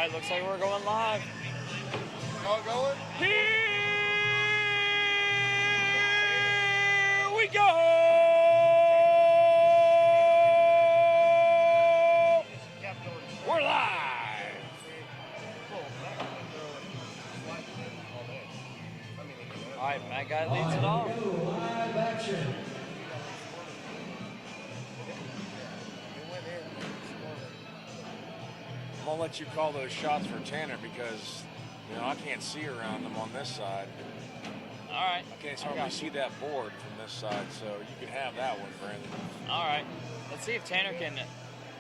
right, looks like we're going live. Y'all going? Here we go! We're live! All right, Matt Guy leads it off. Live action. I'm gonna let you call those shots for Tanner because, you know, I can't see around them on this side. All right. I can't hardly see that board from this side, so you can have that one, Brandon. All right. Let's see if Tanner can,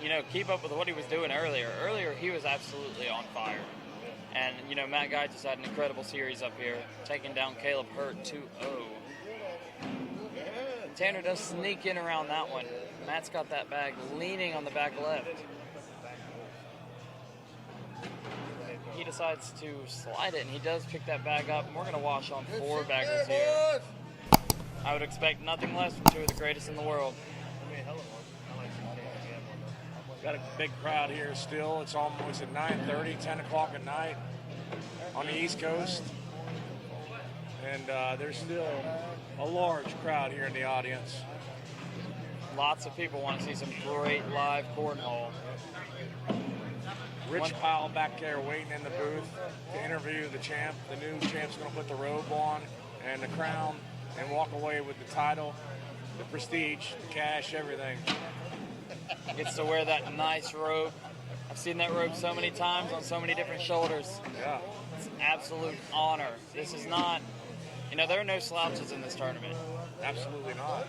you know, keep up with what he was doing earlier. Earlier, he was absolutely on fire. And, you know, Matt Guy just had an incredible series up here, taking down Caleb Hurt 2-0. Tanner does sneak in around that one. Matt's got that bag leaning on the back left. He decides to slide it, and he does pick that bag up. And we're going to wash on 4 baggers here. I would expect nothing less from 2 of the greatest in the world. Got a big crowd here still. It's almost at 9:30, 10 o'clock at night on the East Coast. And there's still a large crowd here in the audience. Lots of people want to see some great live cornhole. Rich Powell back there waiting in the booth to interview the champ. The new champ's going to put the robe on and the crown and walk away with the title, the prestige, the cash, everything. Gets to wear that nice robe. I've seen that robe so many times on so many different shoulders. Yeah. It's an absolute honor. This is not, you know, there are no slouches in this tournament. Absolutely not.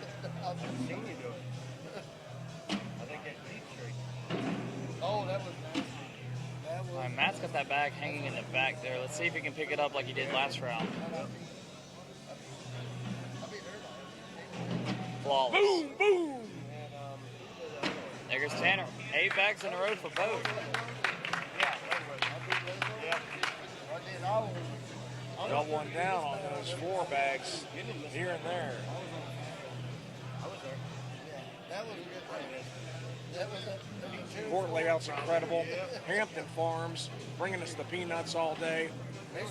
Oh, that was nice. All right, Matt's got that bag hanging in the back there. Let's see if he can pick it up like he did last round. Flawless. Boom, boom. There goes Tanner. 8 bags in a row for both. Got one down on those 4 bags here and there. Court layout's incredible. Hampton Farms bringing us the peanuts all day.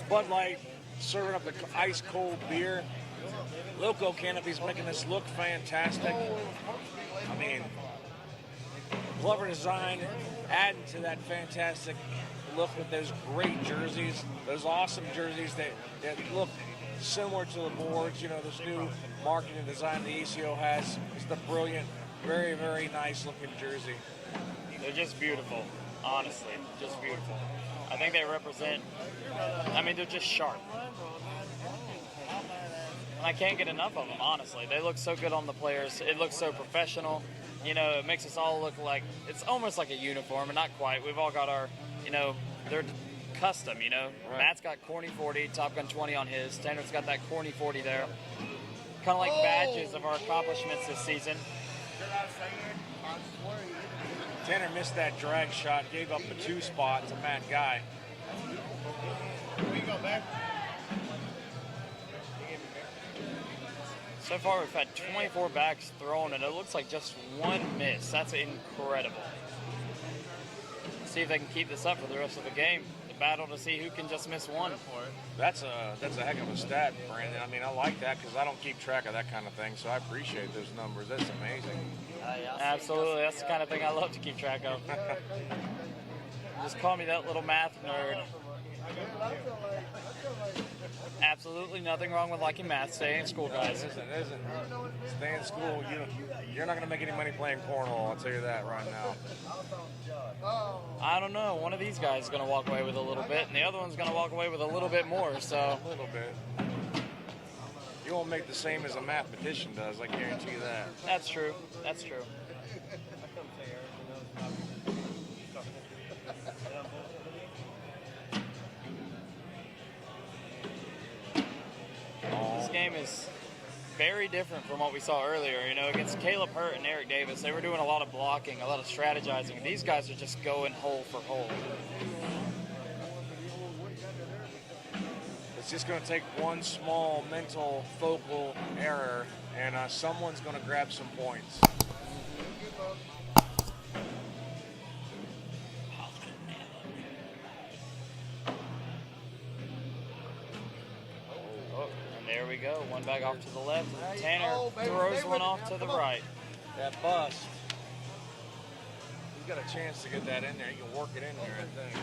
Bud Light serving up the ice cold beer. Loco Canopy's making this look fantastic. I mean, clever design, adding to that fantastic look with those great jerseys, those awesome jerseys that look similar to the boards. You know, this new marketing design the ACO has. It's the brilliant, very, very nice looking jersey. They're just beautiful, honestly, just beautiful. I think they represent, I mean, they're just sharp. And I can't get enough of them, honestly. They look so good on the players. It looks so professional. You know, it makes us all look like, it's almost like a uniform, and not quite. We've all got our, you know, they're custom, you know. Right. Matt's got Corny 40, Top Gun 20 on his. Tanner's got that Corny 40 there. Kind of like badges of our accomplishments this season. Tanner missed that drag shot, gave up the 2 spot to Matt Guy. So far, we've had 24 bags thrown, and it looks like just 1 miss. That's incredible. See if they can keep this up for the rest of the game. The battle to see who can just miss 1. That's a heck of a stat, Brandon. I mean, I like that because I don't keep track of that kind of thing, so I appreciate those numbers. That's amazing. Absolutely. That's the kind of thing I love to keep track of. Just call me that little math nerd. Absolutely nothing wrong with liking math. Stay in school, guys. It isn't. Stay in school. You're not going to make any money playing cornhole, I'll tell you that right now. I don't know. One of these guys is going to walk away with a little bit, and the other one's going to walk away with a little bit more. So a little bit. You won't make the same as a mathematician does, I guarantee you that. That's true. That's true. This game is very different from what we saw earlier. You know, against Caleb Hurt and Eric Davis, they were doing a lot of blocking, a lot of strategizing. These guys are just going hole for hole. It's just going to take one small mental focal error, and someone's going to grab some points. we go. One bag off to the left. And Tanner baby, throws stay one with it off now, to the come on. right. That bust. He's got a chance to get that in there. He can work it in there, I think.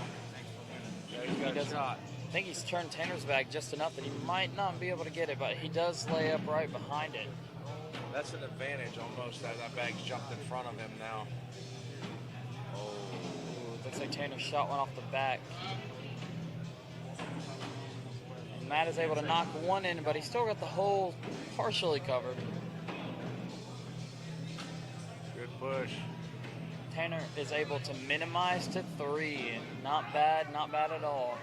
Yeah, he's got a shot. I think he's turned Tanner's bag just enough that he might not be able to get it, but he does lay up right behind it. That's an advantage almost that that bag's jumped in front of him now. Oh. Ooh, looks like Tanner shot one off the back. And Matt is able to knock one in, but he's still got the hole partially covered. Good push. Tanner is able to minimize to 3, and not bad at all.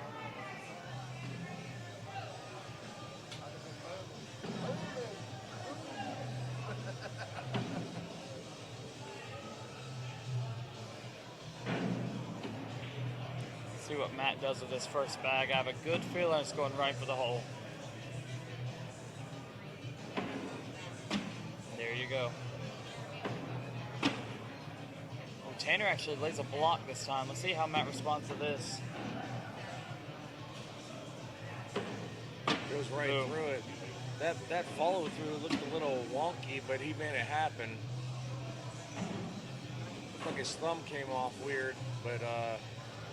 See what Matt does with his first bag. I have a good feeling it's going right for the hole. There you go. Oh, Tanner actually lays a block this time. Let's see how Matt responds to this. Goes right Boom. through it. That follow through looked a little wonky, but he made it happen. Looked like his thumb came off weird, but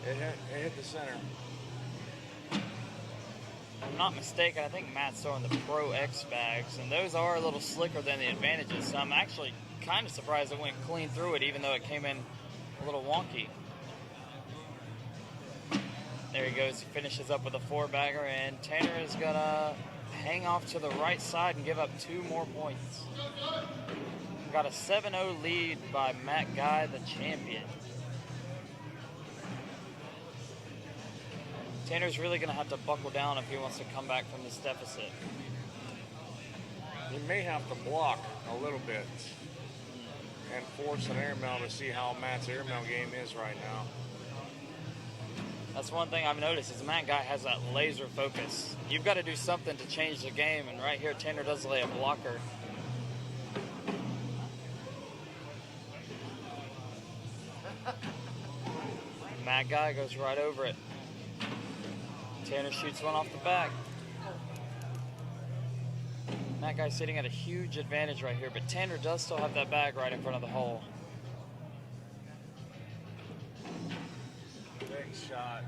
it hit the center. If I'm not mistaken, I think Matt's throwing the Pro X bags, and those are a little slicker than the Advantages, so I'm actually kind of surprised it went clean through it, even though it came in a little wonky. There he goes, he finishes up with a 4-bagger, and Tanner is gonna hang off to the right side and give up 2 more points. Got a 7-0 lead by Matt Guy, the champion. Tanner's really going to have to buckle down if he wants to come back from this deficit. He may have to block a little bit and force an airmail to see how Matt's airmail game is right now. That's one thing I've noticed is Matt Guy has that laser focus. You've got to do something to change the game, and right here Tanner does lay a blocker. Matt Guy goes right over it. Tanner shoots one off the back. That guy's sitting at a huge advantage right here, but Tanner does still have that bag right in front of the hole. Big shot.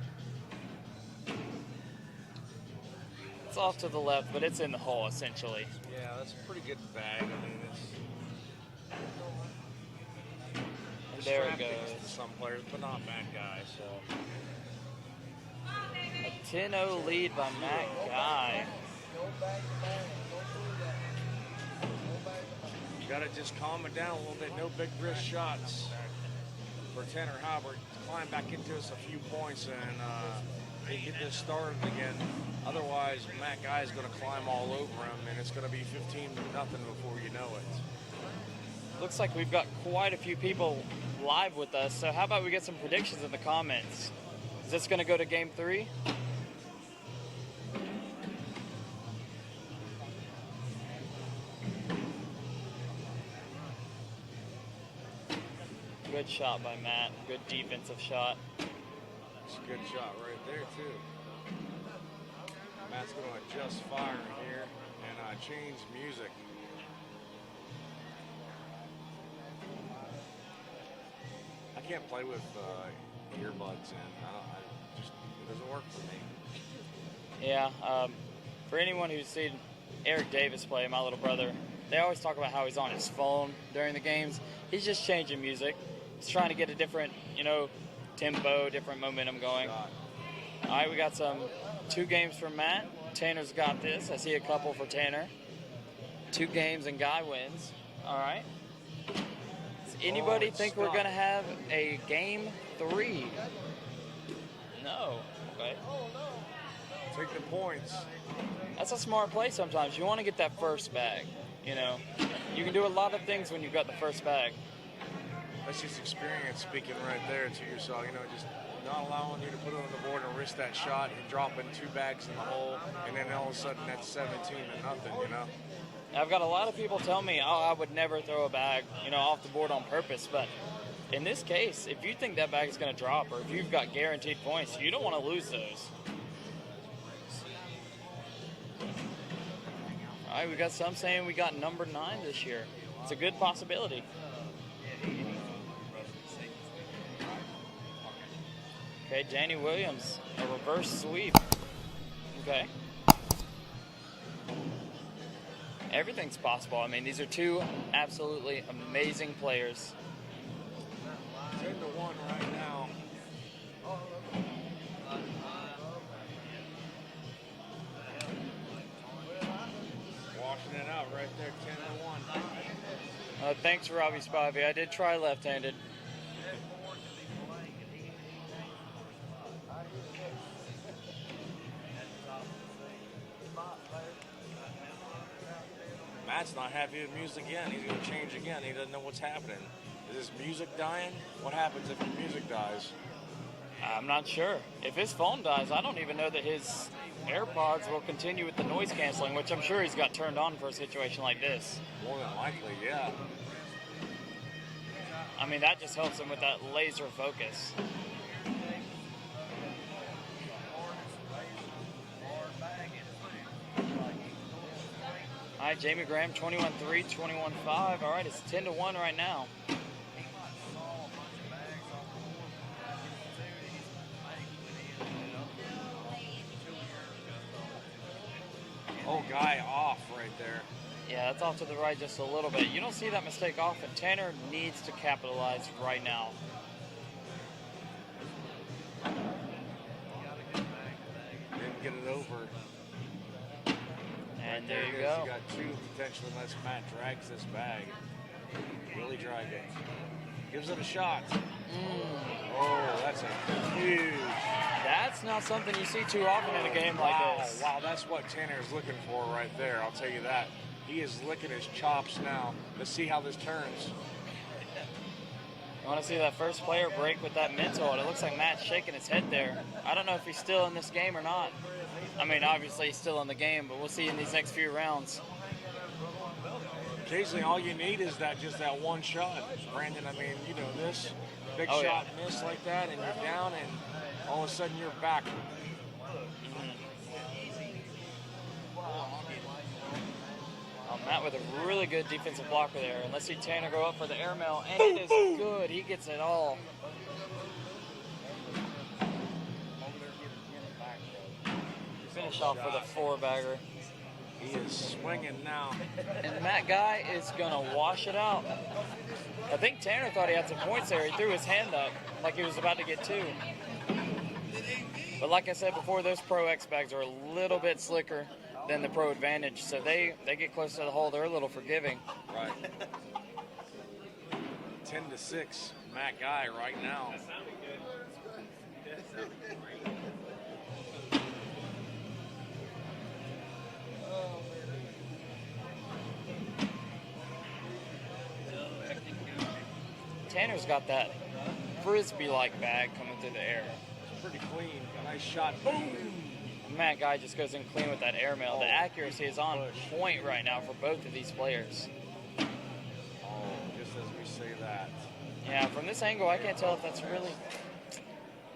It's off to the left, but it's in the hole essentially. Yeah, that's a pretty good bag. I mean, it's There it distracting goes. to some players, but not Matt Guy. So A 10-0 lead by Matt Guy. you got to just calm it down a little bit. No big risk shots for Tanner Halbert. Climb back into us a few points and get this started again. Otherwise, Matt Guy is going to climb all over him, and it's going to be 15-0 before you know it. Looks like we've got quite a few people live with us, so how about we get some predictions in the comments? Is this going to go to game 3? Good shot by Matt. Good defensive shot. It's a good shot right there, too. Matt's going to adjust fire here and change music. I can't play with earbuds in. It doesn't work for me. Yeah, for anyone who's seen Eric Davis play, my little brother, they always talk about how he's on his phone during the games. He's just changing music. He's trying to get a different, tempo, different momentum going. All right, we got 2 games for Matt. Tanner's got this. I see a couple for Tanner. 2 games and Guy wins. All right. Does anybody think we're going to have a game 3? No. Okay. Take the points. That's a smart play sometimes. You want to get that first bag. You can do a lot of things when you've got the first bag. That's just experience speaking right there to yourself. Just not allowing you to put it on the board and risk that shot and dropping 2 bags in the hole, and then all of a sudden that's 17-0. I've got a lot of people tell me, I would never throw a bag, off the board on purpose. But in this case, if you think that bag is going to drop, or if you've got guaranteed points, you don't want to lose those. All right, we got some saying we got number 9 this year. It's a good possibility. Okay, Danny Williams, a reverse sweep. Okay. Everything's possible. I mean, these are two absolutely amazing players. 10-1 right now. Washing it out right there, 10-1. Thanks, Robbie Spivey. I did try left-handed. Matt's not happy with music again. He's going to change again. He doesn't know what's happening. Is his music dying? What happens if your music dies? I'm not sure. If his phone dies, I don't even know that his AirPods will continue with the noise canceling, which I'm sure he's got turned on for a situation like this. More than likely, yeah. I mean, that just helps him with that laser focus. All right, Jamie Graham, 21-3, 21-5. All right, it's 10-1 right now. Oh, guy off right there. Yeah, that's off to the right just a little bit. You don't see that mistake often. Tanner needs to capitalize right now. Didn't get it over. And Right there you it is. go. You got 2 potentially unless Matt drags this bag. Really drag it. Gives it a shot. Oh, that's a huge. That's not something you see too often in a game like this. Wow, that's what Tanner is looking for right there. I'll tell you that. He is licking his chops now. Let's see how this turns. I want to see that first player break with that mental, and it looks like Matt's shaking his head there. I don't know if he's still in this game or not. I mean, obviously he's still in the game, but we'll see in these next few rounds. Occasionally, all you need is just that one shot. Brandon, I mean, you know this. Big Oh, shot yeah. miss like that, and you're down, and all of a sudden you're back. Matt with a really good defensive blocker there. And let's see Tanner go up for the airmail, and it is good. He gets it all. Finish off with a 4-bagger. He is swinging now. And Matt Guy is going to wash it out. I think Tanner thought he had some points there. He threw his hand up like he was about to get 2. But like I said before, those Pro X bags are a little bit slicker than the Pro Advantage, so they get close to the hole. They're a little forgiving. Right. 10-6, Matt Guy right now. Tanner's got that frisbee-like bag coming through the air. Pretty clean. Nice shot. Boom! Matt Guy just goes in clean with that airmail. The accuracy is on point right now for both of these players. Oh, just as we say that. Yeah, from this angle, I can't tell if that's really...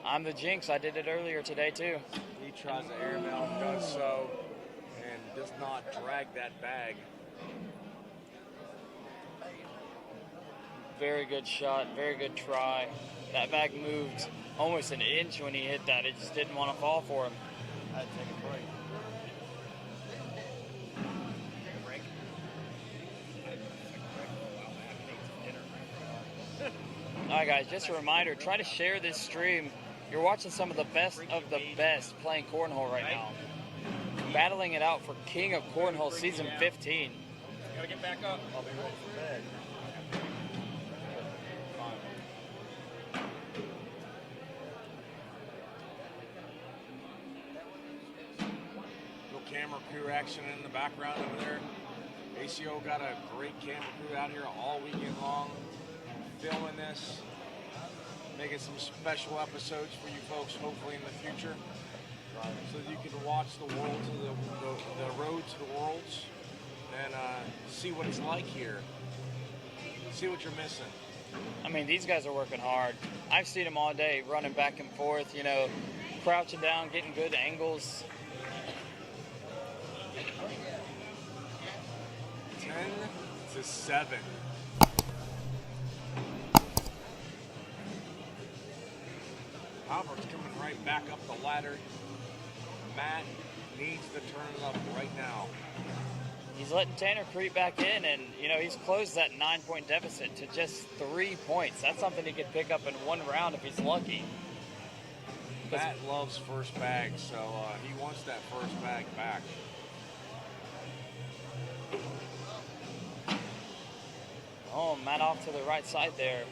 I'm the jinx. I did it earlier today, too. He tries the airmail, does so, and does not drag that bag. Very good shot. Very good try. That bag moved almost an inch when he hit that. It just didn't want to fall for him. I'd take a break. All right, guys, just a reminder, try to share this stream. You're watching some of the best playing Cornhole right now. Battling it out for King of Cornhole Season 15. Gotta get back up. I'll be ready for bed. Little camera crew action in the background over there. ACO got a great camera crew out here all weekend long, filming this, making some special episodes for you folks, hopefully in the future, so that you can watch the world to the road to the worlds and see what it's like here. See what you're missing. I mean, these guys are working hard. I've seen them all day running back and forth, you know, crouching down, getting good angles. 10-7. Halbert's coming right back up the ladder. Matt needs to turn it up right now. He's letting Tanner creep back in, and he's closed that 9-point deficit to just 3 points. That's something he could pick up in one round if he's lucky. Matt loves first bag, so he wants that first bag back. Oh, Matt off to the right side there.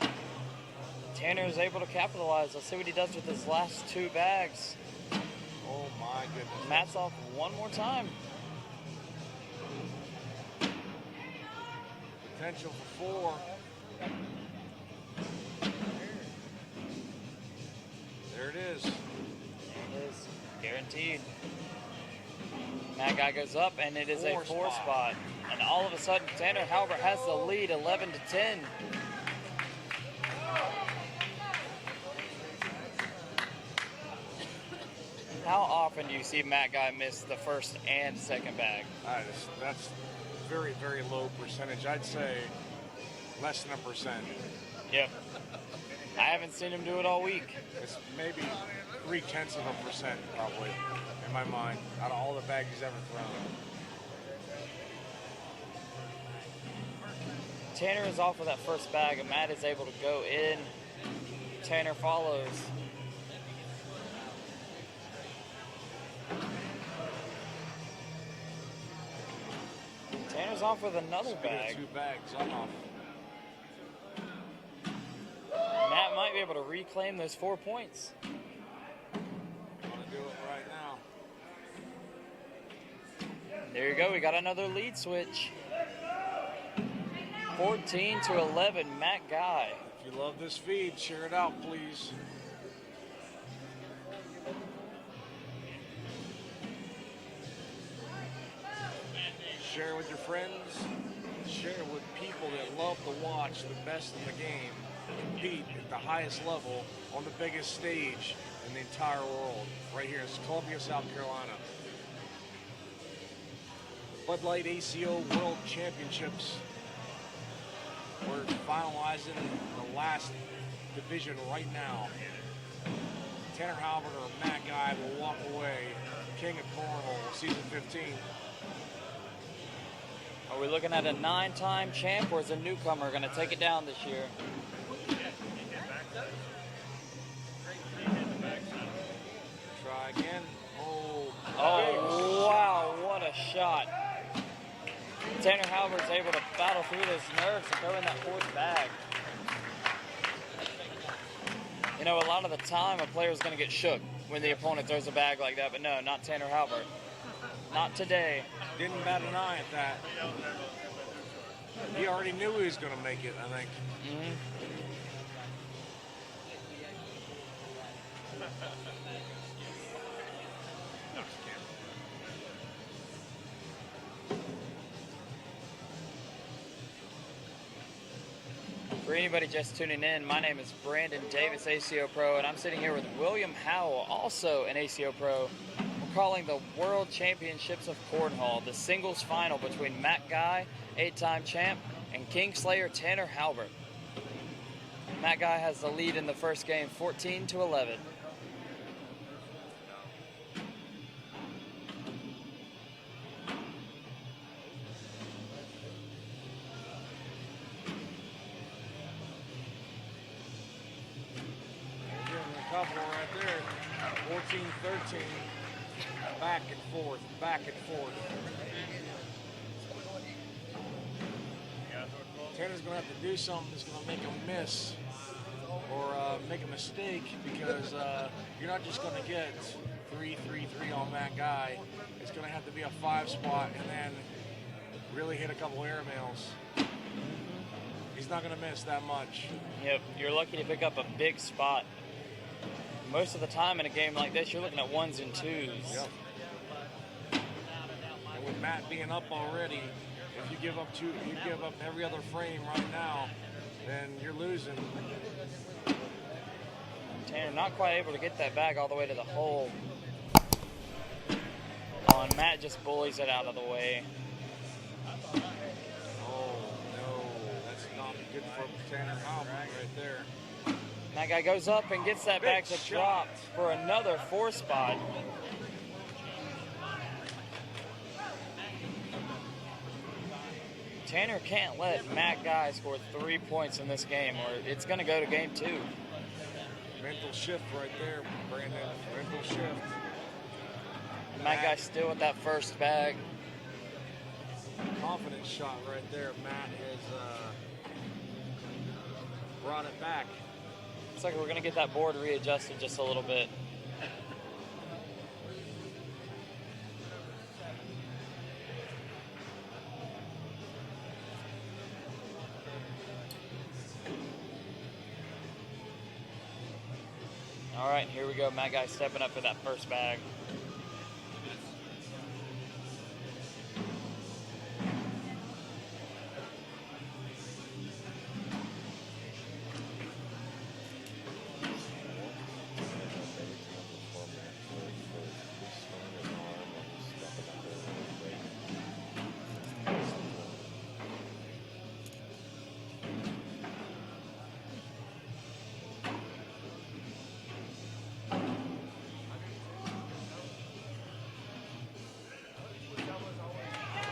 Tanner is able to capitalize. Let's see what he does with his last 2 bags. Oh my goodness. Matt's off one more time. Potential for 4. There it is. There it is. Guaranteed. Matt Guy goes up, and it is a 4 spot. And all of a sudden, Tanner Halbert has the lead, 11-10. How often do you see Matt Guy miss the first and second bag? That's very, very low percentage. I'd say less than 1%. Yep. I haven't seen him do it all week. It's maybe 0.3% probably in my mind out of all the bags he's ever thrown. Tanner is off with that first bag, and Matt is able to go in. Tanner follows. Tanner's off with another bag. 2 bags, I'm off. Matt might be able to reclaim those 4 points. I'm gonna do it right now. There you go, we got another lead switch. 14-11, Matt Guy. If you love this feed, share it out, please. Share it with your friends. Share it with people that love to watch the best in the game compete at the highest level on the biggest stage in the entire world, right here in Columbia, South Carolina. Bud Light ACO World Championships. We're finalizing the last division right now. Tanner Halbert or Matt Guy will walk away king of Cornhole season 15. Are we looking at a 9-time champ, or is a newcomer going to take it down this year? Try again. Oh, wow, what a shot. Tanner Halbert's able to battle through those nerves and throw in that 4th bag. A lot of the time a player's going to get shook when the opponent throws a bag like that, but no, not Tanner Halbert. Not today. Didn't bat an eye at that. He already knew he was going to make it, I think. Mm-hmm. For anybody just tuning in, my name is Brandon Davis, ACO Pro, and I'm sitting here with William Howell, also an ACO Pro. We're calling the World Championships of Cornhole, the singles final between Matt Guy, 8-time champ, and Kingslayer Tanner Halbert. Matt Guy has the lead in the first game, 14-11. Couple right there. 14-13. Back and forth, back and forth. Tanner's going to have to do something that's going to make him miss or make a mistake, because you're not just going to get 3-3-3 on that guy. It's going to have to be a 5 spot and then really hit a couple air mails. He's not going to miss that much. Yep, you're lucky to pick up a big spot. Most of the time in a game like this, you're looking at 1s and 2s. Yep. And with Matt being up already, if you give up every other frame right now, then you're losing. Tanner not quite able to get that bag all the way to the hole. Oh, and Matt just bullies it out of the way. Good for Tanner Halbert right there. That guy goes up and gets that bag Big to shot. drop for another 4 spot. Tanner can't let Matt Guy score 3 points in this game, or it's going to go to game 2. Mental shift right there, Brandon. Mental shift. Matt Guy still with that first bag. Confidence shot right there. Matt has brought it back. Looks like we're going to get that board readjusted just a little bit. All right, here we go. Matt Guy stepping up for that first bag.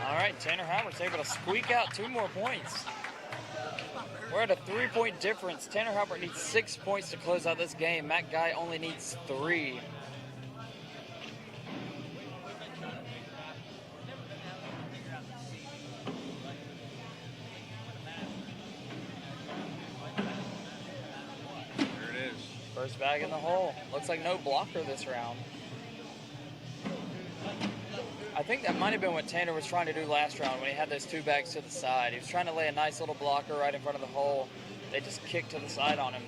All right, Tanner Halbert's able to squeak out 2 more points. We're at a 3-point difference. Tanner Halbert needs 6 points to close out this game. Matt Guy only needs 3. There it is. First bag in the hole. Looks like no blocker this round. I think that might have been what Tanner was trying to do last round when he had those 2 bags to the side. He was trying to lay a nice little blocker right in front of the hole. They just kicked to the side on him.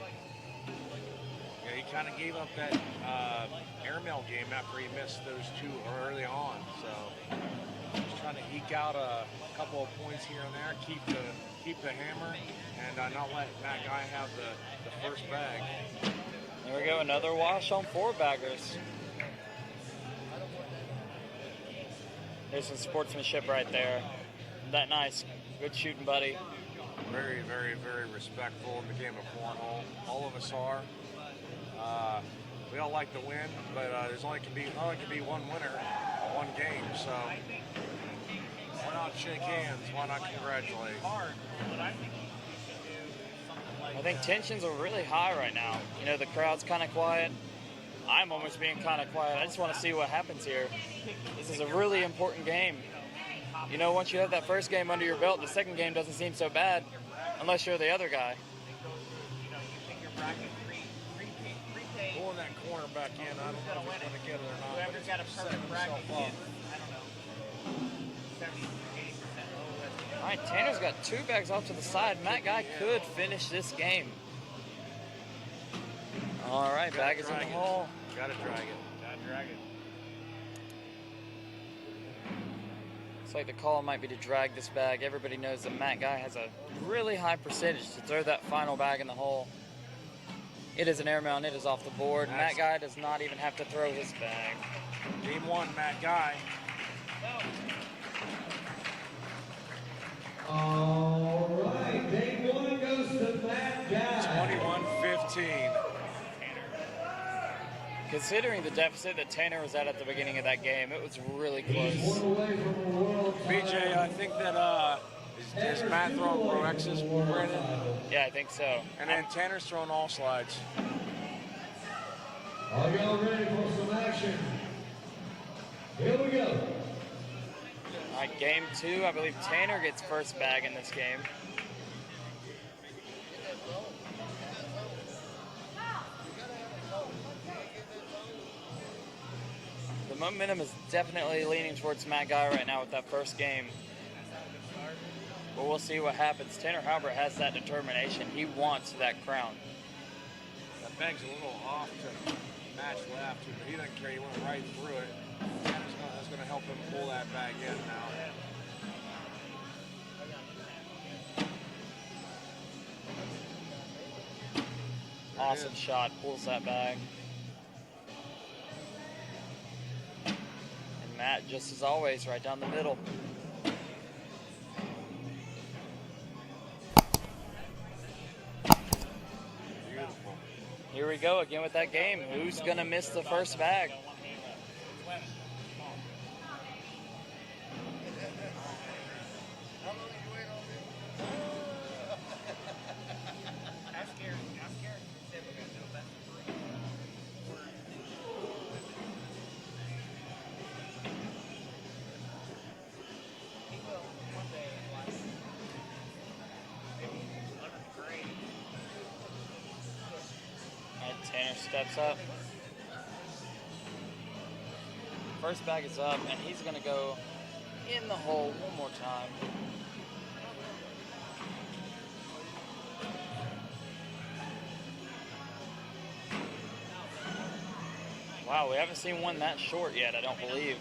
Yeah, he kind of gave up that airmail game after he missed those 2 early on. So just trying to eke out a couple of points here and there, keep the hammer, and not let Matt Guy have the first bag. There we go, another wash on 4 baggers. There's some sportsmanship right there. That nice. Good shooting, buddy. Very, very, very respectful in the game of cornhole. All of us are. We all like to win, but there's only can be one winner, one game. So why not shake hands? Why not congratulate? I think tensions are really high right now. You know, the crowd's kind of quiet. I'm almost being kind of quiet. I just want to see what happens here. This is a really important game. You know, once you have that first game under your belt, the second game doesn't seem so bad, unless you're the other guy. Pulling that corner back in, I don't know if it's going to get it or not. Whoever's got a perfect bracket wins. I don't know. 70, 80%. All right, Tanner's got 2 bags off to the side. Matt Guy could finish this game. All right, bag is in the hole. Gotta drag it. Gotta drag it. Looks like the call might be to drag this bag. Everybody knows that Matt Guy has a really high percentage to throw that final bag in the hole. It is an air mound. It is off the board. Matt Guy does not even have to throw his bag. Game 1, Matt Guy. All right, game 1 goes to Matt Guy. 21-15. Considering the deficit that Tanner was at the beginning of that game, it was really He's close. 1 away from a world BJ, I think that is Matt throwing Pro X's, Brandon? Yeah, I think so. And then Tanner's throwing all slides. Are y'all ready for some action? Here we go. All right, game 2. I believe Tanner gets first bag in this game. The momentum is definitely leaning towards Matt Guy right now with that first game. But we'll see what happens. Tanner Halbert has that determination. He wants that crown. That bag's a little off to match left, but he doesn't care. He went right through it. That's going to help him pull that bag in now. Awesome shot. Pulls that bag. And Matt, just as always, right down the middle. we go again with that game. Who's going to miss the first bag? Tanner steps up. First bag is up, and he's going to go in the hole one more time. Wow, we haven't seen one that short yet, I don't believe.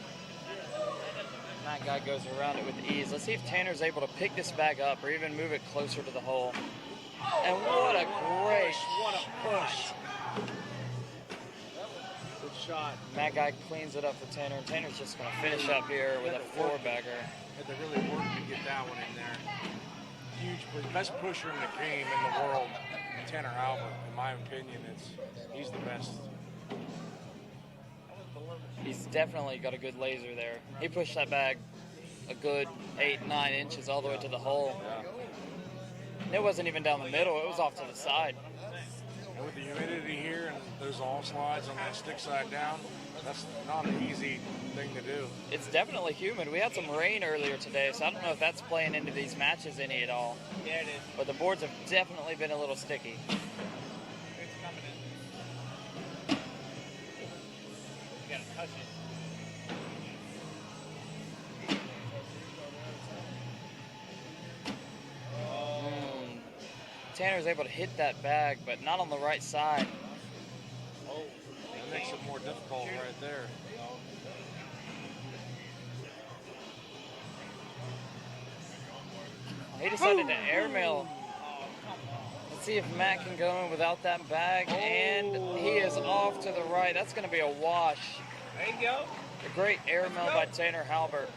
And that guy goes around it with ease. Let's see if Tanner's able to pick this bag up or even move it closer to the hole. And what a great push. Good shot. And that guy cleans it up for Tanner, and Tanner's just going to finish up here with a four-bagger. Had to really work to get that one in there. Huge push. Best pusher in the game in the world, Tanner Halbert. In my opinion, he's the best. He's definitely got a good laser there. He pushed that bag a good 8-9 inches all the way to the hole. It wasn't even down the middle, it was off to the side. And with the humidity here and those all slides on that stick side down, that's not an easy thing to do. It's definitely humid. We had some rain earlier today, so I don't know if that's playing into these matches any at all. Yeah, it is. But the boards have definitely been a little sticky. It's coming in. You gotta touch it. Tanner's able to hit that bag, but not on the right side. Oh, that makes it more difficult right there. He decided to airmail. Let's see if Matt can go in without that bag, and he is off to the right. That's going to be a wash. There you go. A great airmail by Tanner Halbert.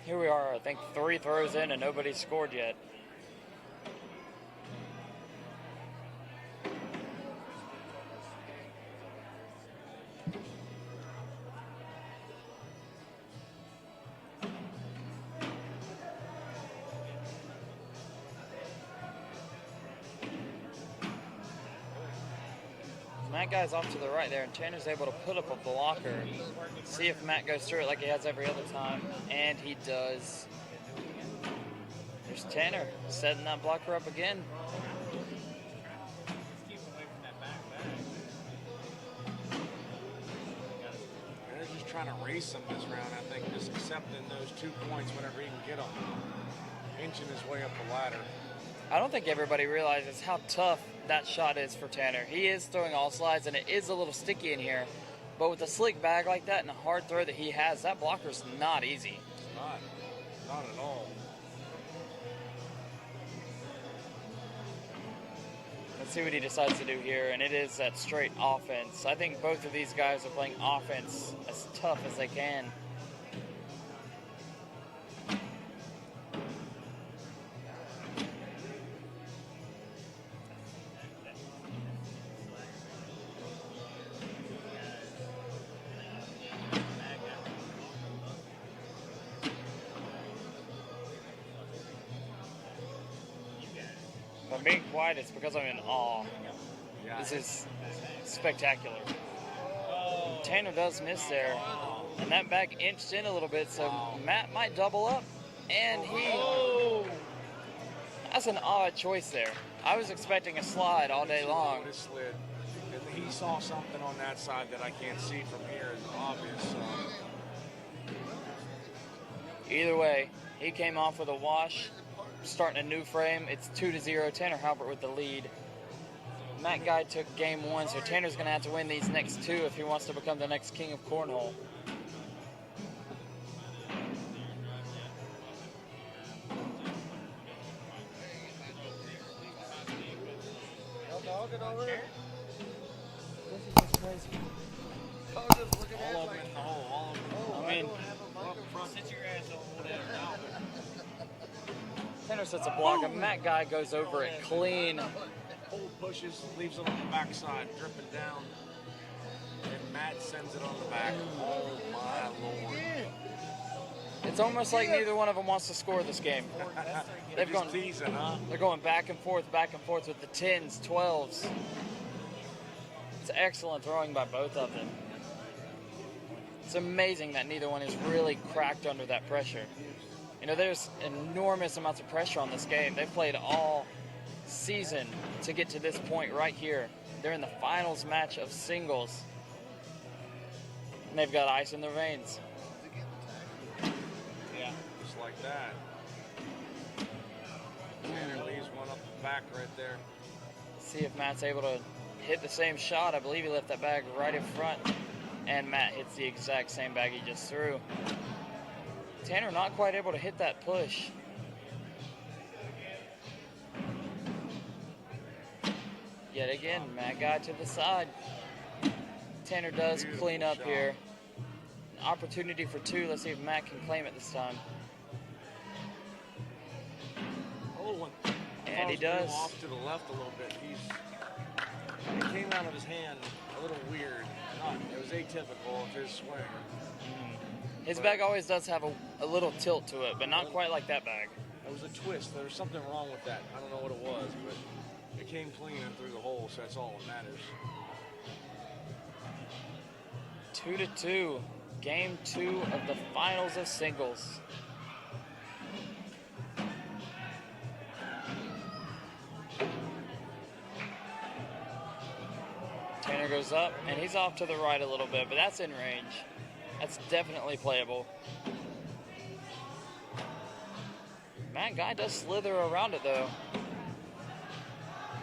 Here we are, I think 3 throws in and nobody's scored yet. Matt guy's off to the right there, and Tanner's able to put up a blocker. See if Matt goes through it like he has every other time, and he does. There's Tanner setting that blocker up again. Keep away from that back They're just trying to race him this round, I think, just accepting those 2 points whenever he can get them. Inching his way up the ladder. I don't think everybody realizes how tough that shot is for Tanner. He is throwing all slides, and it is a little sticky in here. But with a slick bag like that and a hard throw that he has, that blocker's not easy. Not at all. Let's see what he decides to do here, and it is that straight offense. I think both of these guys are playing offense as tough as they can. If I'm being quiet, it's because I'm in awe. Yeah. This is spectacular. Tanner does miss there, and that bag inched in a little bit, so Matt might double up, and that's an odd choice there. I was expecting a slide all day long. It slid. And he saw something on that side that I can't see from here. It's obvious. Either way, he came off with a wash, starting a new frame. It's 2-0. Tanner Halbert with the lead. Matt Guy took game 1, so Tanner's going to have to win these next 2 if he wants to become the next king of Cornhole. All of them in the hole. All of them. I mean, Sit your ass over there now. Tanner sets a block, and Matt Guy goes over it clean. Hole pushes, leaves it on the backside, dripping down. And Matt sends it on the back. Oh my lord. It's almost like neither one of them wants to score this game. They're just teasing, huh? They're going back and forth with the 10s, 12s. It's excellent throwing by both of them. It's amazing that neither one is really cracked under that pressure. You know, there's enormous amounts of pressure on this game. They've played all season to get to this point right here. They're in the finals match of singles. And they've got ice in their veins. Yeah, just like that. Tanner leaves one up the back right there. See if Matt's able to hit the same shot. I believe he left that bag right in front. And Matt hits the exact same bag he just threw. Tanner not quite able to hit that push. Yet again, Matt Guy to the side. Tanner does clean up here. An opportunity for two. Let's see if Matt can claim it this time. Oh, and he does. Off to the left a little bit. It came out of his hand a little weird. It was atypical of his swing. His bag always does have a little tilt to it, but not quite like that bag. It was a twist. There was something wrong with that. I don't know what it was, but it came clean and through the hole, so that's all that matters. 2-2. Game 2 of the finals of singles. Tanner goes up, and he's off to the right a little bit, but that's in range. That's definitely playable. Matt Guy does slither around it, though.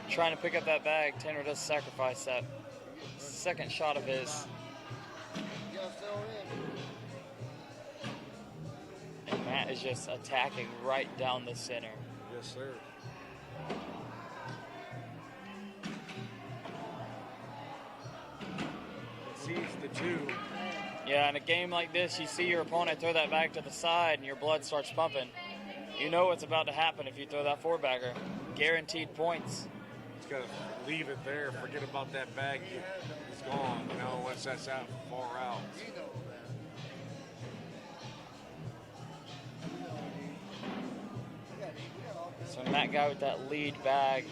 Trying to pick up that bag. Tanner does sacrifice that second shot of his. And Matt is just attacking right down the center. Yes, sir. Sees the two. Yeah, in a game like this, you see your opponent throw that bag to the side and your blood starts pumping. You know what's about to happen if you throw that four-bagger. Guaranteed points. He's got to leave it there. Forget about that bag. It's gone. You know, once that's out, far out. So Matt Guy with that lead bag.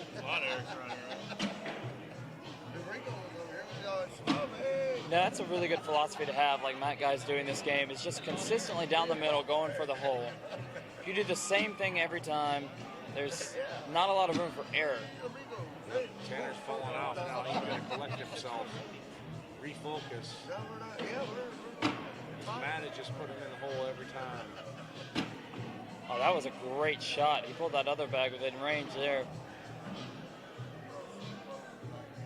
No, that's a really good philosophy to have, like Matt Guy's doing this game. Is just consistently down the middle, going for the hole. If you do the same thing every time, there's not a lot of room for error. Tanner's falling off now. He's got to collect himself, refocus. Matt had just put him in the hole every time. Oh, that was a great shot. He pulled that other bag within range there.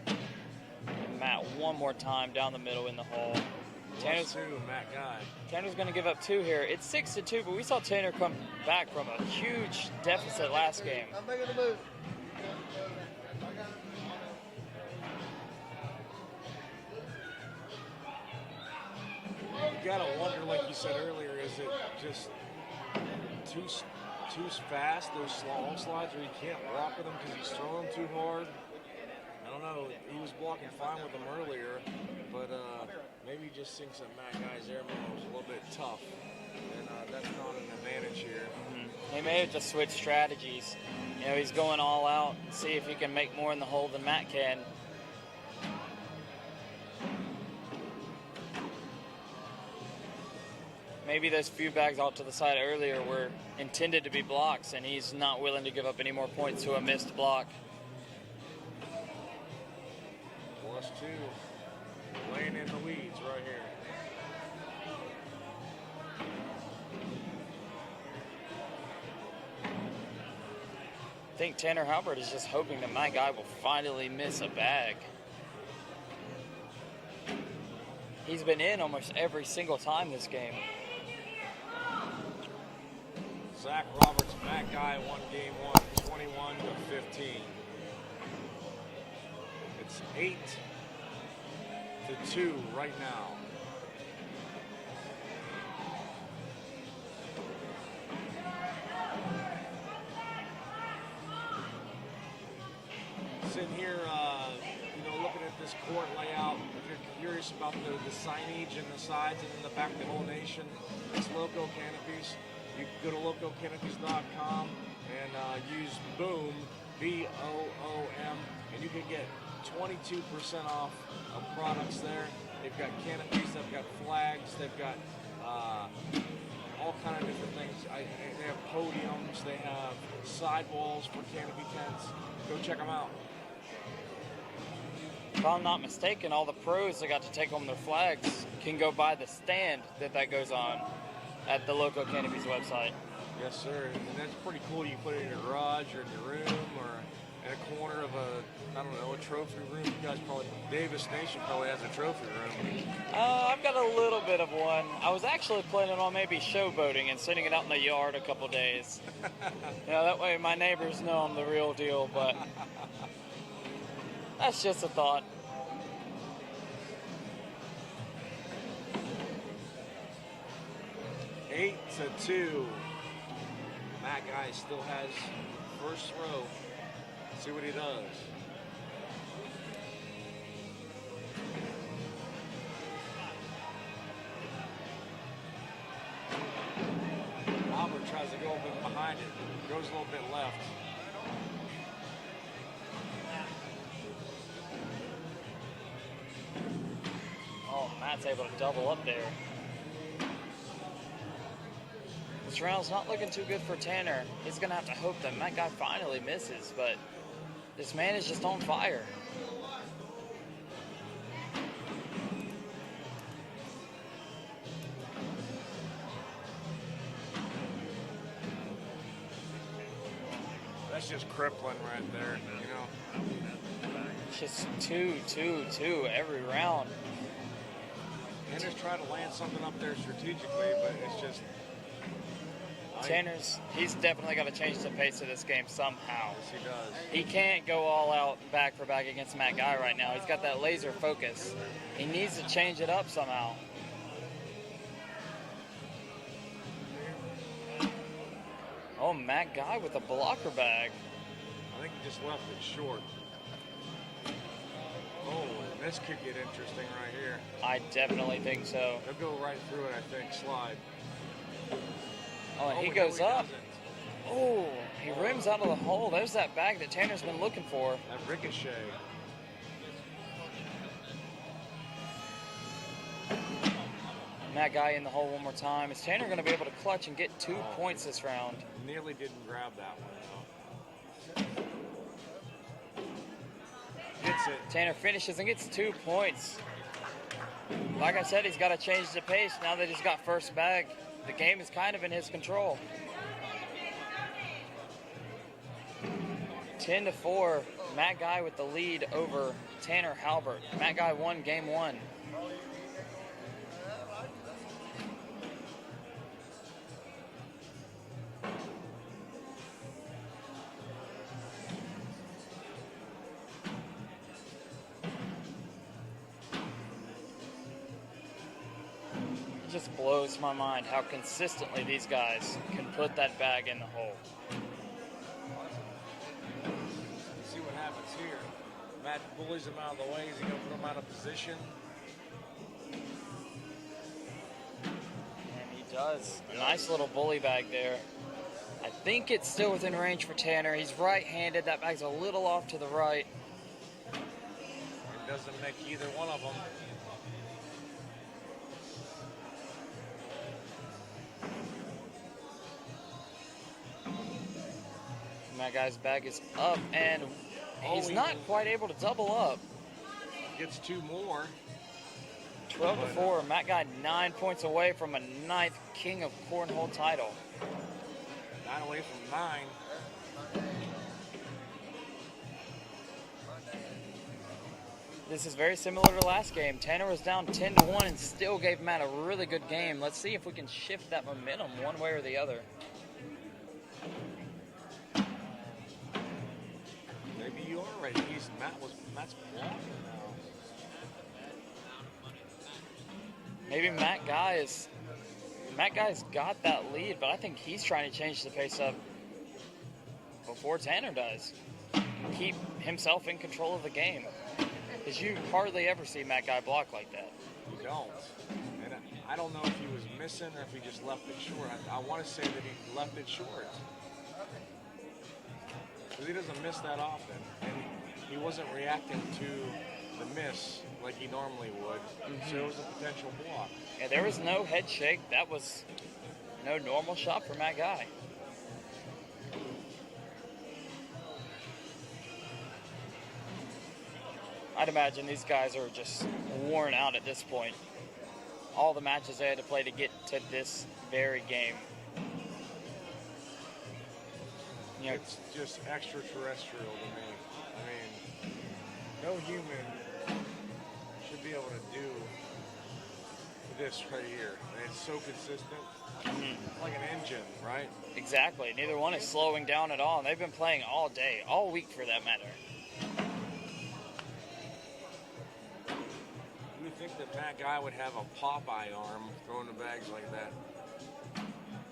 And Matt one more time down the middle in the hole. Tanner's two, Matt Guy. Tanner's going to give up two here. It's 6-2, but we saw Tanner come back from a huge deficit last game. I'm making a move. You gotta wonder, like you said earlier, is it just too fast, those long slides, or you can't rock with them because he's throwing too hard? I don't know. He was blocking fine with them earlier, but maybe he just thinks that Matt Guy's airman was a little bit tough, and that's not an advantage here. He may have just switched strategies. You know, he's going all out, see if he can make more in the hole than Matt can. Maybe those few bags out to the side earlier were intended to be blocks, and he's not willing to give up any more points to a missed block. +2, laying in the weeds right here. I think Tanner Halbert is just hoping that my guy will finally miss a bag. He's been in almost every single time this game. Zach Roberts, Matt Guy won game 1, 21-15. It's 8-2 right now. sitting here, looking at this court layout. If you're curious about the signage and the sides and in the back of the whole nation, it's Loco Canopies. You can go to lococanopies.com and use BOOM, BOOM, and you can get 22% off of products there. They've got canopies, they've got flags, they've got all kind of different things. They have podiums, they have sidewalls for canopy tents. Go check them out. If I'm not mistaken, all the pros that got to take home their flags can go buy the stand that goes on at the Loco Canopies website. Yes, sir. And that's pretty cool. You can put it in your garage or in your room or in a corner of a trophy room. You guys probably, Davis Nation probably has a trophy room. I've got a little bit of one. I was actually planning on maybe showboating and sitting it out in the yard a couple days. That way my neighbors know I'm the real deal, but that's just a thought. Eight to 2. Matt Guy still has first throw. See what he does. Halbert tries to go a bit behind it. Goes a little bit left. Oh, Matt's able to double up there. This round's not looking too good for Tanner. He's going to have to hope that Matt Guy finally misses, but this man is just on fire. That's just crippling right there, It's just 2-2-2 every round. Tanner's trying to land something up there strategically, but it's just... He's definitely got to change the pace of this game somehow. Yes, he does. He can't go all out back for back against Matt Guy right now. He's got that laser focus. He needs to change it up somehow. Oh, Matt Guy with a blocker bag. I think he just left it short. Oh, this could get interesting right here. I definitely think so. He'll go right through it, I think. Slide. Oh, and he goes up. Oh, he rims out of the hole. There's that bag that Tanner's been looking for. That ricochet. Matt Guy in the hole one more time. Is Tanner going to be able to clutch and get 2 points this round? Nearly didn't grab that one, though. Gets it. Tanner finishes and gets 2 points. Like I said, he's got to change the pace now that he's got first bag. The game is kind of in his control. 10-4, Matt Guy with the lead over Tanner Halbert. Matt Guy won game 1. It just blows my mind how consistently these guys can put that bag in the hole. Let's see what happens here. Matt bullies him out of the way. Is he going to put him out of position? And he does. A nice little bully bag there. I think it's still within range for Tanner. He's right-handed. That bag's a little off to the right. It doesn't make either one of them. That guy's bag is up, and he's not quite able to double up. Gets 2 more. 12-4. Matt Guy 9 points away from a 9th King of Cornhole title. 9 away from 9. This is very similar to last game. Tanner was down 10-1 and still gave Matt a really good game. Let's see if we can shift that momentum one way or the other. Maybe you are right. Matt's blocking now. Maybe Matt Guy's got that lead, but I think he's trying to change the pace up before Tanner does. keep himself in control of the game. Because you hardly ever see Matt Guy block like that. You don't. And I don't know if he was missing or if he just left it short. I want to say that he left it short. Because he doesn't miss that often. And he wasn't reacting to the miss like he normally would. So it was a potential block. Yeah, there was no head shake. That was no normal shot for Matt Guy. I'd imagine these guys are just worn out at this point. All the matches they had to play to get to this very game. You know, It's just extraterrestrial to me. I mean, no human should be able to do this right here. And it's so consistent. Like an engine, right? exactly. Neither one is slowing down at all. And they've been playing all day, all week for that matter. You would think that Matt Guy would have a Popeye arm throwing the bags like that.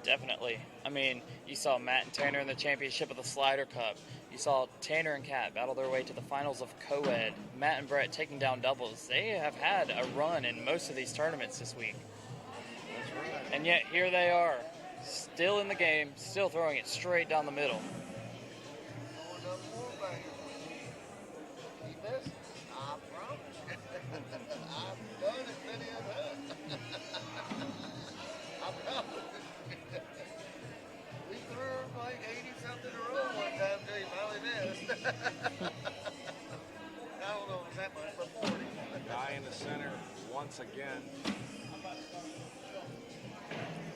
Definitely. I mean, you saw Matt and Tanner in the championship of the Slider Cup. You saw Tanner and Kat battle their way to the finals of co-ed. Matt and Brett taking down doubles. They have had a run in most of these tournaments this week. That's right. And yet here they are, still in the game, still throwing it straight down the middle. We threw like 80-something in a row one time till he finally missed. I don't know if it's that much, but 40. Guy in the center once again.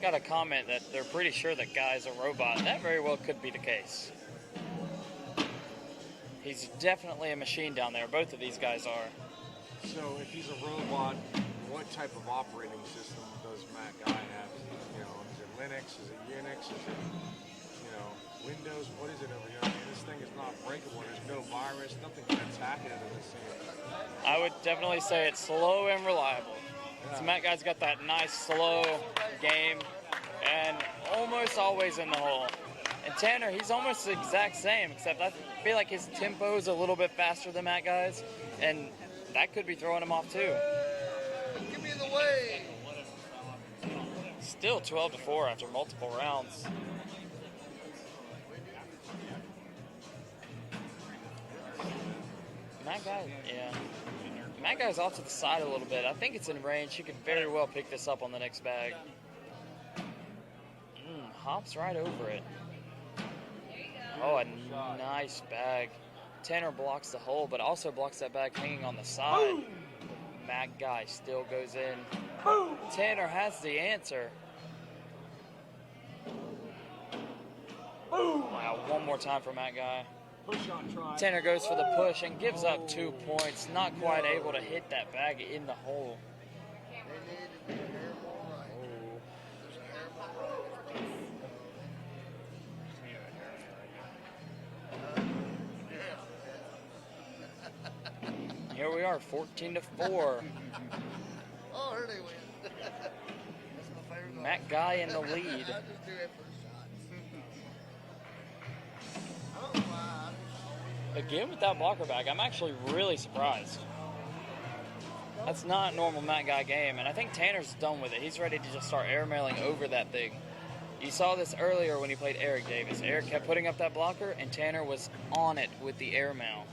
Got a comment that they're pretty sure that Guy's a robot. That very well could be the case. He's definitely a machine down there. Both of these guys are. So if he's a robot, what type of operating system does Matt Guy have? You know, is it Linux? Is it Unix? Is it, you know, Windows? What is it over here? I mean, this thing is not breakable. There's no virus. Nothing can attack it in this thing. I would definitely say it's slow and reliable. So Matt Guy's got that nice slow game and almost always in the hole. And Tanner, he's almost the exact same, except I feel like his tempo is a little bit faster than Matt Guy's, and that could be throwing him off too. Give me the way. Still 12-4 after multiple rounds. Matt Guy, yeah. Matt Guy's off to the side a little bit. I think it's in range. He could very well pick this up on the next bag. Hops right over it. Oh, a nice bag. Tanner blocks the hole, but also blocks that bag hanging on the side. Matt Guy still goes in. Tanner has the answer. Wow, one more time for Matt Guy. Tanner goes for the push and gives up 2 points. Not quite able to hit that bag in the hole. They need to be a hair more right. There's a hair more right. Here we are, 14-4. Oh, here they win. That's my favorite. Matt Guy in the lead. I just do it for the shots. I don't know why. Again with that blocker bag, I'm actually really surprised. That's not a normal Matt Guy game, and I think Tanner's done with it. He's ready to just start airmailing over that thing. You saw this earlier when he played Eric Davis. Eric kept putting up that blocker, and Tanner was on it with the airmail.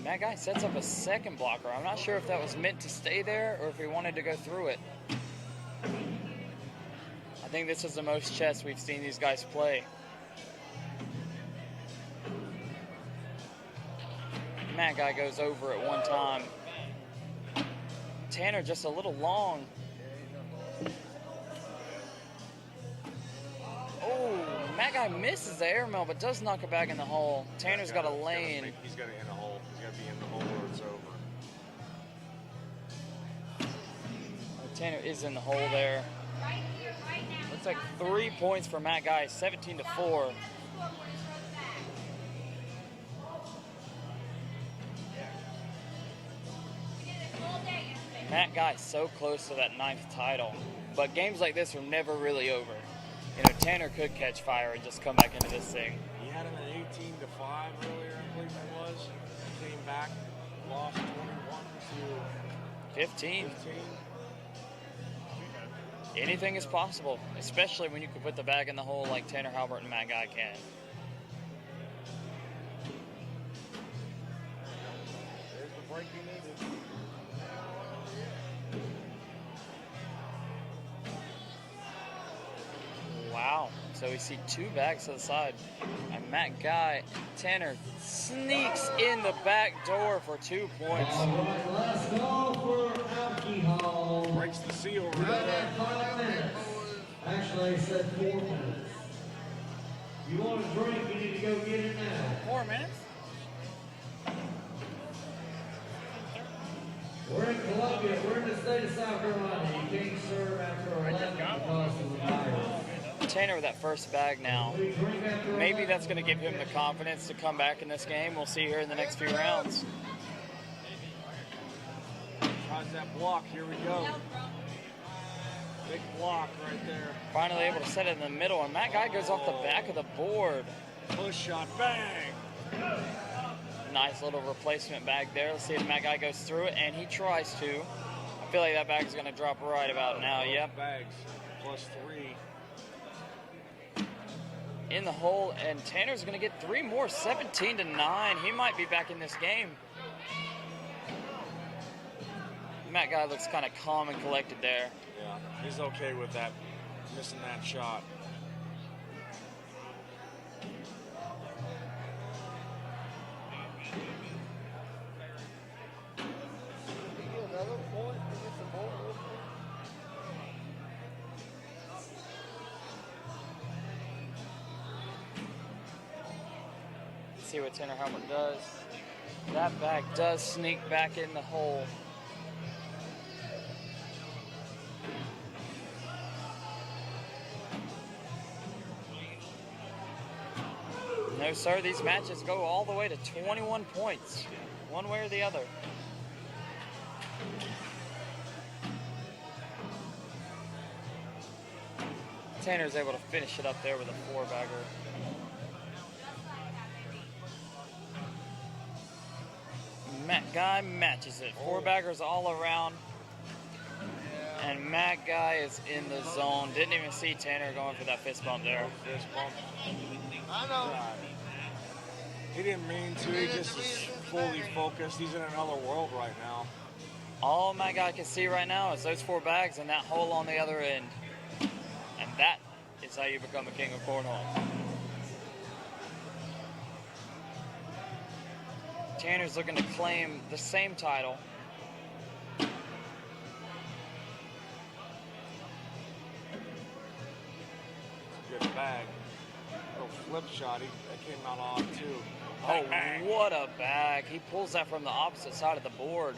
Matt Guy sets up a second blocker. I'm not sure if that was meant to stay there or if he wanted to go through it. I think this is the most chess we've seen these guys play. Matt Guy goes over it one time. Tanner just a little long. Oh, Matt Guy misses the airmail but does knock it back in the hole. Tanner's got a lane. He's got to in the hole. He's got to be in the hole or it's over. Tanner is in the hole there. Looks like 3 points for Matt Guy, 17-4. Matt Guy so close to that 9th title, but games like this are never really over. You know, Tanner could catch fire and just come back into this thing. He had him at 18-5 earlier, I believe it was. Came back, lost 21 to 15. 15. Anything is possible, especially when you can put the bag in the hole like Tanner Halbert and Matt Guy can. There's the break he needed. Wow. So we see 2 bags to the side. And Matt Guy, Tanner sneaks in the back door for 2 points. All right, last call for alcohol. Breaks the seal right Right there. at 5 minutes. Actually, I said 4 minutes. You want a drink, you need to go get it now. 4 minutes? We're in Columbia. We're in the state of South Carolina. You can't serve after 11 because of the virus. Tanner with that first bag now. We drink after Maybe 11. that's going to give him the confidence to come back in this game. We'll see here in the next few rounds. Tries that block. Here we go. Big block right there. Finally able to set it in the middle, and Matt Guy goes off the back of the board. Push shot. Bang. Nice little replacement bag there. Let's see if Matt Guy goes through it, and he tries to. I feel like that bag is going to drop right about now. Yep. Bags. +3. In the hole, and Tanner's going to get 3 more, 17-9. He might be back in this game. Matt Guy looks kind of calm and collected there. Yeah, he's okay with that, missing that shot. Another point to get the ball. Let's see what Tanner Halbert does. That bag does sneak back in the hole. No, sir, these matches go all the way to 21 points, one way or the other. Tanner's able to finish it up there with a 4-bagger. Matt Guy matches it. 4-baggers all around. And Matt Guy is in the zone. Didn't even see Tanner going for that fist bump there. Fist bump. I know. He didn't mean to. He just was fully focused. He's in another world right now. All Matt Guy can see right now is those 4 bags and that hole on the other end. And that is how you become a king of cornhole. Tanner's looking to claim the same title. Good bag. Little flip shot. That came out off too. Oh, what a bag. He pulls that from the opposite side of the board.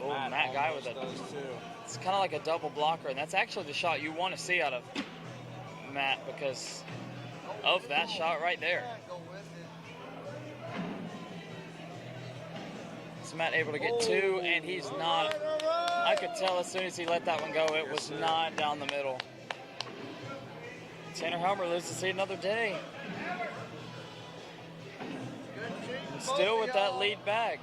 Oh, Matt Guy with almost a... does too. It's kind of like a double blocker, and that's actually the shot you want to see out of Matt because of that shot right there. Go with it. So Matt able to get 2, and he's not... I could tell as soon as he let that one go, it was not down the middle. Tanner Halbert lives to see another day. Still with that lead bag.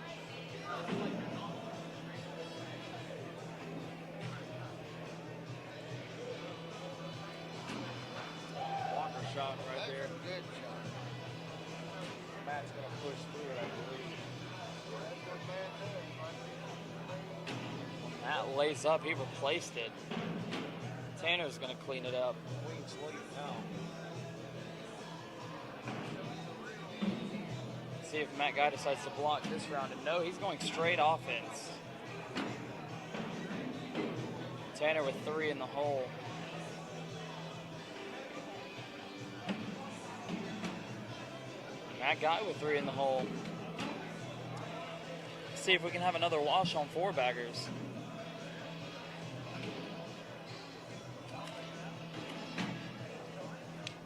Walker shot right That's there. a good shot. Matt's gonna push through it, I believe. That's what man does. Matt lays up, he replaced it. Tanner's gonna clean it up. Clean slate now. See if Matt Guy decides to block this round, and no, he's going straight offense. Tanner with 3 in the hole. Matt Guy with 3 in the hole. See if we can have another wash on 4-baggers.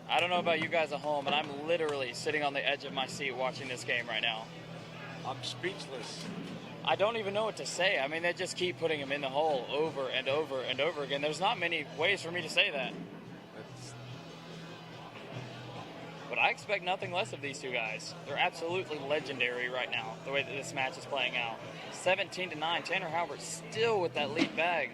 I don't know about you guys at home, but I'm literally sitting on the edge of my seat watching this game right now. I'm speechless. I don't even know what to say. I mean, they just keep putting him in the hole over and over and over again. There's not many ways for me to say that. But I expect nothing less of these two guys. They're absolutely legendary right now, the way that this match is playing out. 17-9, Tanner Halbert still with that lead bag.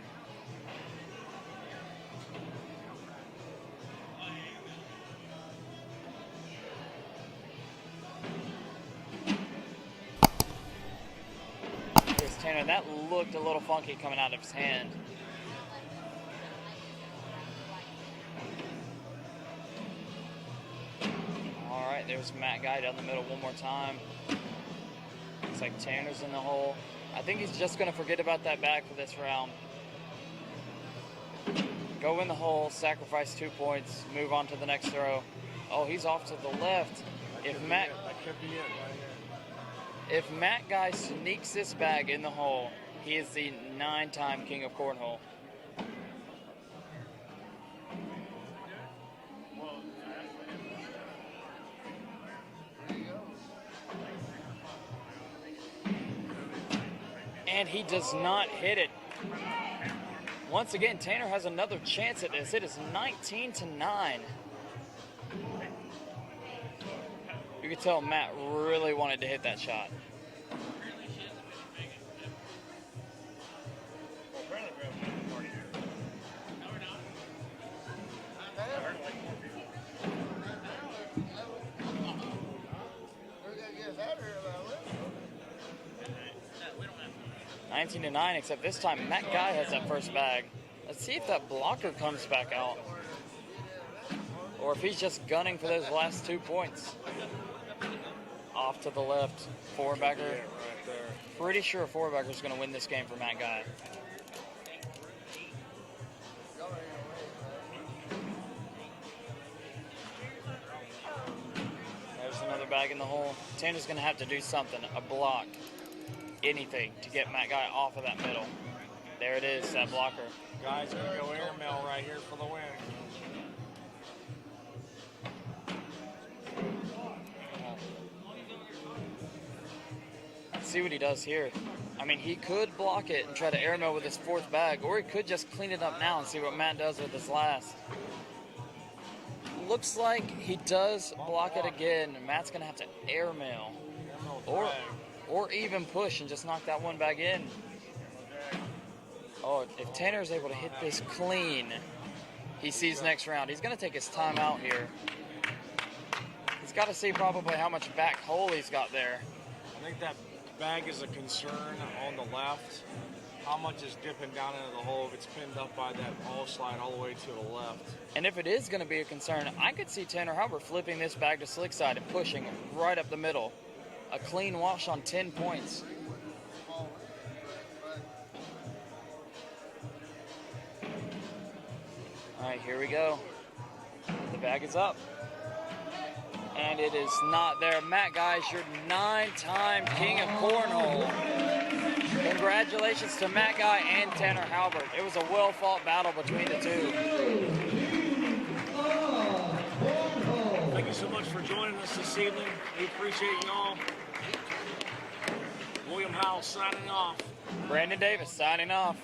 Here's Tanner, that looked a little funky coming out of his hand. All right, there's Matt Guy down the middle one more time. Looks like Tanner's in the hole. I think he's just going to forget about that bag for this round. Go in the hole, sacrifice 2 points, move on to the next throw. Oh, he's off to the left. If Matt Guy sneaks this bag in the hole, he is the 9-time king of cornhole. And he does not hit it. Once again, Tanner has another chance at this. It is 19-9. You could tell Matt really wanted to hit that shot. We're gonna get us out of here about this. 19-9, except this time Matt Guy has that first bag. Let's see if that blocker comes back out. Or if he's just gunning for those last 2 points. Off to the left, four-bagger. Yeah, right there. Pretty sure a four-bagger is going to win this game for Matt Guy. There's another bag in the hole. Tanner's going to have to do something, a block, anything to get Matt Guy off of that middle. There it is, that blocker. Guys, gonna go airmail right here for the win. Let's see what he does here. I mean, he could block it and try to airmail with his fourth bag, or he could just clean it up now and see what Matt does with his last. Looks like he does block it again. Matt's gonna have to airmail, or even push and just knock that one bag in. Oh, if Tanner's able to hit this clean, he sees next round. He's gonna take his time out here. He's got to see probably how much back hole he's got there. I think that bag is a concern on the left. How much is dipping down into the hole if it's pinned up by that all slide all the way to the left? And if it is going to be a concern, I could see Tanner Halbert flipping this bag to slick side and pushing right up the middle. A clean wash on 10 points. All right, here we go. The bag is up. And it is not there. Matt Guy is your 9-time king of cornhole. Congratulations to Matt Guy and Tanner Halbert. It was a well-fought battle between the two. Thank you so much for joining us this evening. We appreciate you all. William Howell signing off. Brandon Davis signing off.